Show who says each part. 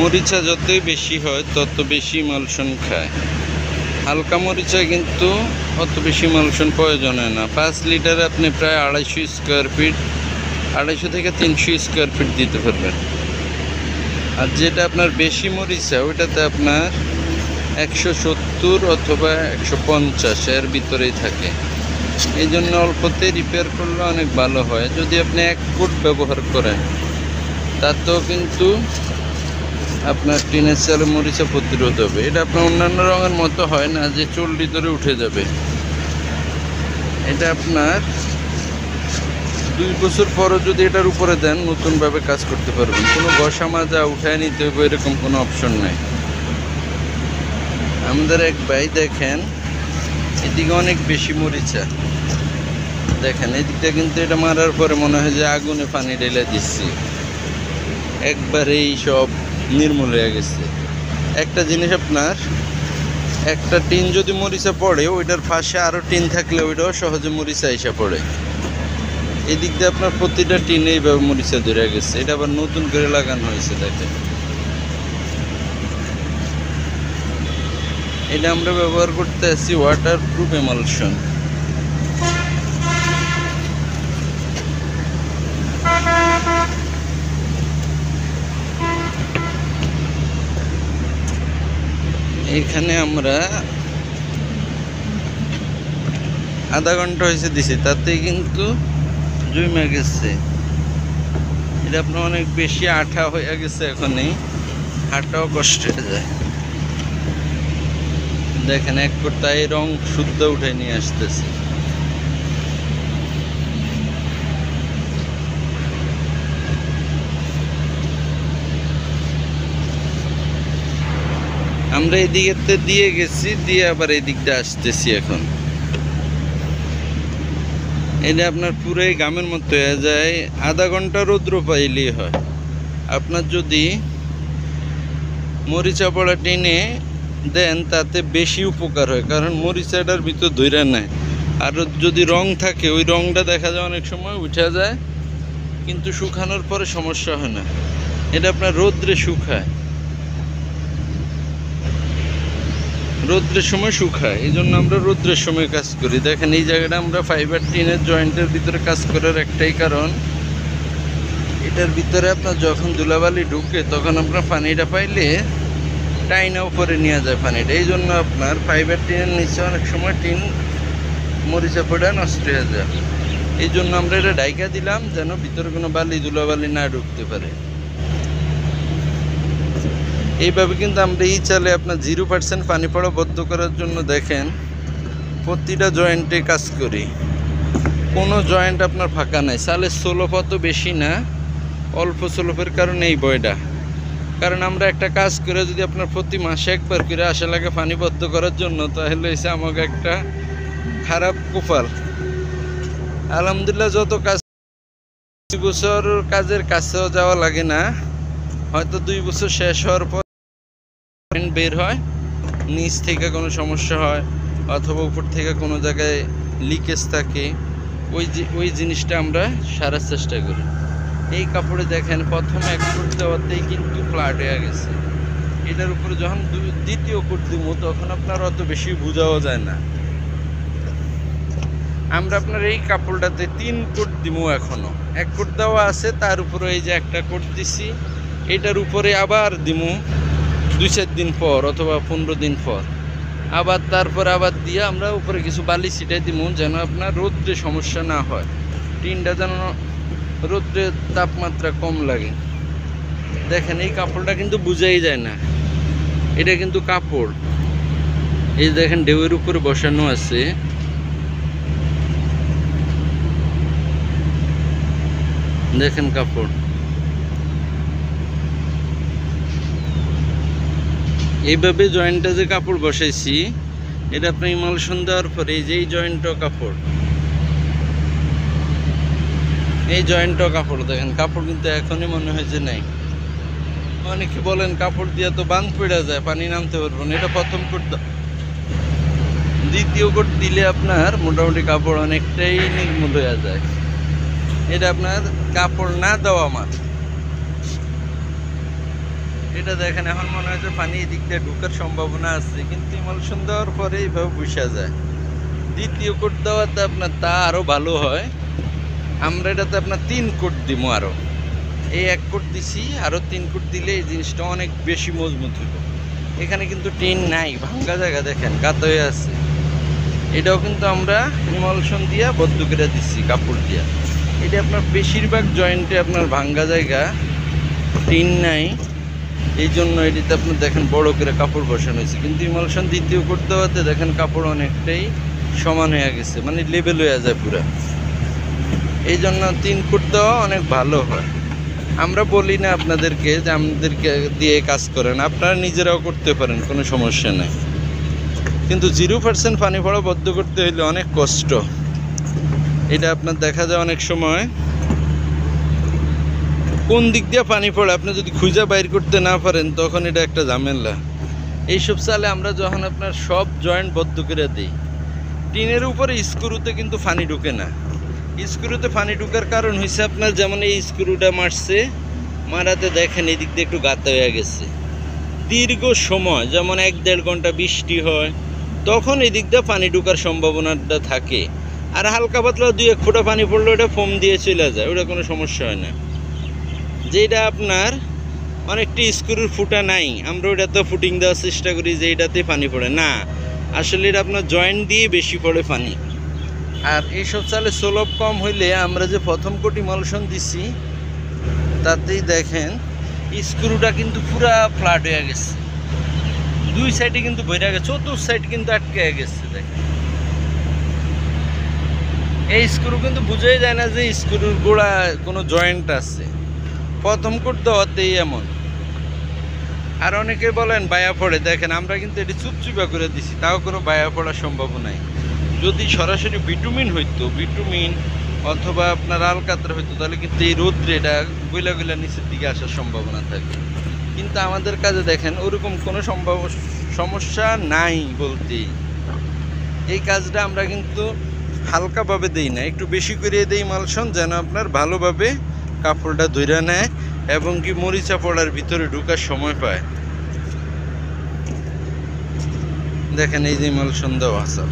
Speaker 1: মরিচা যতই বেশি হয় তত বেশি ইমালশন খায়। হালকা মরিচা কিন্তু অত বেশি ইমালশন প্রয়োজন হয় না। 5 লিটারে আপনি প্রায় 250 স্কোয়ার ফিট, 250 থেকে 300 স্কোয়ার ফিট দিতে পারবেন। আর যেটা আপনার বেশি মরিচা ওইটাতে আপনার 170 অথবা 150 এর ভিতরেই থাকে। এই জন্য অল্পতে রিপেয়ার করলে অনেক ভালো হয়। যদি আপনি 1 ফুট ব্যবহার করেন তাতেও কিন্তু আপনার টিনের চালে মরিচা প্রতিরোধ হবে। এটা আপনার অন্যান্য রঙের মতো হয় না যে চল্লি ধরে উঠে যাবে। এটা আপনার 2 বছর পরও যদি এটার উপরে দেন নতুনভাবে কাজ করতে পারবেন। কোনো ঘষা মাজা উঠায় নিতে হবে এরকম কোনো অপশন নাই। আমাদের এক ভাই দেখেন এদিকে অনেক বেশি মরিচা, দেখেন এদিকটা কিন্তু এটা মারার পরে মনে হয় যে আগুনে পানি ঢেলে দিচ্ছি, একবারেই সব নির্মূল হয়ে গেছে। একটা জিনিস আপনার একটা টিন যদি মরিচা পড়ে ওইটার পাশে আরও টিন থাকলে ওইটাও সহজে মরিচা এসে পড়ে। এদিক দিয়ে আপনার প্রতিটা টিনে এইভাবে মরিচা ধরে গেছে। এটা আবার নতুন করে লাগানো হয়েছে। দেখেন এটা আমরা ব্যবহার করতে আসছি ওয়াটার প্রুফ এমালশন। এখানে আমরা আধা ঘন্টা হয়েছে দিছি, তাতে কিন্তু জমে গেছে। এটা আপনার অনেক বেশি আঠা হয়ে গেছে, এখনই হাঁটাও কষ্ট হয়ে যায়। দেখেন এক কোটায় রং শুদ্ধ উঠে নিয়ে আসতেছে। আমরা এদিকে দিয়ে গেছি, দিয়ে আবার এদিকটা আসতেছি। এখন এটা আপনার পুরোই গামের মতো হয়ে যায়। আধা ঘন্টা রৌদ্র পাইলেই হয়। আপনার যদি মরিচা পড়া টেনে দেন তাতে বেশি উপকার হয়, কারণ মরিচাটার ভিতর ধইরা নেয়। আর যদি রং থাকে ওই রংটা দেখা যায় অনেক সময় উঠে যায়, কিন্তু শুকানোর পরে সমস্যা হয় না। এটা আপনার রৌদ্রে শুকায়, রৌদ্রের সময় শুকায়। এই জন্য আমরা রৌদ্রের সময় কাজ করি। দেখেন এই জায়গাটা আমরা ফাইবার টিনের জয়েন্টের ভিতরে কাজ করার একটাই কারণ, এটার ভিতরে আপনার যখন ধুলাবালি ঢুকে তখন আপনার পানিটা পাইলে টাইনা উপরে নিয়ে যায় পানিটা। এই জন্য আপনার ফাইবার টিনের নিচে অনেক সময় টিন মরিচা পড়ে নষ্ট হয়ে যায়। এই জন্য আমরা এটা ডাইকা দিলাম যেন ভিতরে কোনো বালি ধুলাবালি না ঢুকতে পারে। এইভাবে কিন্তু আমরা এই চালে আপনার 0% পানি পড়া বদ্ধ করার জন্য দেখেন প্রতিটা জয়েন্টে কাজ করি, কোনো জয়েন্ট আপনার ফাঁকা নাই। চালের স্লোপ অত বেশি না, অল্প স্লোপের কারণে এই বয়টা। কারণ আমরা একটা কাজ করে যদি আপনার প্রতি মাসে একবার করে আসা লাগে পানি বদ্ধ করার জন্য, তাহলে এসে আমাকে একটা খারাপ কপাল। আলহামদুলিল্লাহ যত কাজ 2 বছর কাজের কাছেও যাওয়া লাগে না। হয়তো 2 বছর শেষ হওয়ার পর বের হয়, নিচ থেকে কোনো সমস্যা হয় অথবা উপর থেকে কোনো জায়গায় লিকেজ থাকে, ওই জিনিসটা আমরা সারার চেষ্টা করি। এই কাপড়ে দেখেন প্রথমে 1 ফুট দেওয়াতেই কিন্তু ফ্ল্যাট হয়ে গেছে। এটার উপরে যখন দ্বিতীয় কোট দিব তখন আপনার অত বেশি বোঝাও যায় না। আমরা আপনার এই কাপড়টাতে 3 কোট দিব, এখনো 1 কোট দেওয়া আছে, তার উপরে এই যে একটা কোট দিছি, এটার উপরে আবার দিব 2-4 দিন পর অথবা 15 দিন পর আবার, তারপর আবার দিয়ে আমরা উপরে কিছু বালি ছিটাই দিব যেন আপনার রৌদ্রে সমস্যা না হয়, টিনটা যেন রৌদ্রে তাপমাত্রা কম লাগে। দেখেন এই কাপড়টা কিন্তু বোঝাই যায় না, এটা কিন্তু কাপড়। এই দেখেন ঢেউয়ের উপরে বসানো আছে। দেখেন কাপড় এইভাবে জয়েন্টটা যে কাপড় বসাইছি এটা আপনি ইমালশন দেওয়ার পরে এই যে এই জয়েন্টও কাপড়, এই জয়েন্টও কাপড়। দেখেন কাপড় কিন্তু এখনই মনে হয় যে নাই। অনেকে বলেন কাপড় দিয়ে তো বাঁধ পড়ে যায়, পানি নামতে পারবো না। এটা প্রথম কোট, দ্বিতীয় কোট দিলে আপনার মোটামুটি কাপড় অনেকটাই নির্মূল হয়ে যায়। এটা আপনার কাপড় না দেওয়া মাত্র এটা দেখেন এখন মনে হয় যে পানি এদিক দিয়ে ঢোকার সম্ভাবনা আছে, কিন্তু ইমালশন দেওয়ার পরে এইভাবে বুঝা যায়। দ্বিতীয় কোট দেওয়াতে আপনার তা আরও ভালো হয়। আমরা এটাতে আপনার 3 কোট দিব আরও। এই 1 কোট দিছি, আরও 3 কোট দিলে এই জিনিসটা অনেক বেশি মজবুত হইব। এখানে কিন্তু টিন নাই, ভাঙ্গা জায়গা দেখেন গাত হয়ে আছে। এটাও কিন্তু আমরা ইমালশন দিয়া বদ্ধ করে দিচ্ছি কাপড় দিয়া। এটা আপনার বেশিরভাগ জয়েন্টে আপনার ভাঙ্গা জায়গা, টিন নাই, এই জন্য এটিতে আপনার দেখেন বড় করে কাপড় বসানো হয়েছে। কিন্তু ইমালশন দ্বিতীয় কোট দেওয়াতে দেখেন কাপড় অনেকটাই সমান হয়ে গেছে, মানে লেভেল হয়ে যায় পুরা। এই জন্য 3 কোট দেওয়া অনেক ভালো হয়। আমরা বলি না আপনাদেরকে যে আমাদেরকে দিয়ে কাজ করেন, আপনারা নিজেরাও করতে পারেন, কোনো সমস্যা নেই। কিন্তু 0% পানি পড়া বদ্ধ করতে হইলে অনেক কষ্ট। এটা আপনার দেখা যায় অনেক সময় কোন দিক দিয়ে পানি পড়ে আপনি যদি খুঁজে বাইর করতে না পারেন, তখন এটা একটা ঝামেলা। এইসব চালে আমরা যখন আপনার সব জয়েন্ট বদ্ধ করে দিই, টিনের উপরে স্ক্রুতে কিন্তু পানি ঢুকে না। স্ক্রুতে পানি ঢুকার কারণ হয়েছে আপনার, যেমন এই স্ক্রুটা মারছে, মারাতে দেখেন এই দিক দিয়ে একটু গাঁথা হয়ে গেছে। দীর্ঘ সময় যেমন 1-1.5 ঘন্টা বৃষ্টি হয়, তখন এই দিক দিয়ে পানি ঢুকার সম্ভাবনাটা থাকে। আর হালকা পাতলা 2-1 ফোঁটা পানি পড়লে ওটা ফোম দিয়ে চলে যায়, ওটা কোনো সমস্যা হয় না। যেটা আপনার অনেকটি স্ক্রুর ফুটা নাই, আমরা ওটা তো ফুটিং দেওয়ার চেষ্টা করি যে এটাতে পানি পড়ে না, আসলে এটা আপনার জয়েন্ট দিয়ে বেশি পড়ে পানি। আর এইসব চালে সুলভ কম হইলে আমরা যে প্রথম কোট ইমালশন দিছি, তাতেই দেখেন স্ক্রুটা কিন্তু পুরা ফ্ল্যাট হয়ে গেছে, 2 সাইডে কিন্তু ভরে গেছে, চতুর্থ সাইড কিন্তু আটকে গেছে। দেখেন এই স্ক্রু কিন্তু বুঝাই যায় না যে স্ক্রুর গোড়া কোনো জয়েন্ট আছে, প্রথম কোট দেওয়াতেই এমন। আর অনেকে বলেন বায়া পড়ে, দেখেন আমরা কিন্তু এটি চুপচুপা করে দিছি, তাও কোনো বায়া পড়ার সম্ভাবনা নাই। যদি সরাসরি বিটুমিন হইতো, বিটুমিন অথবা আপনার আলকাতরা হইতো, তাহলে কিন্তু এই রোদ্রে এটা গইলা গইলা নিচের দিকে আসার সম্ভাবনা থাকে। কিন্তু আমাদের কাজে দেখেন ওরকম কোনো সমস্যা নাই বলতেই। এই কাজটা আমরা কিন্তু হালকাভাবে দিই না, একটু বেশি করে দিই ইমালশন, যেন আপনার ভালোভাবে কাপড়টা ধরে নেয় এবং কি মরিচা পড়ার ভিতরে ঢুকার সময় পায়। দেখেন এই যে ইমালশন দেওয়া আছে।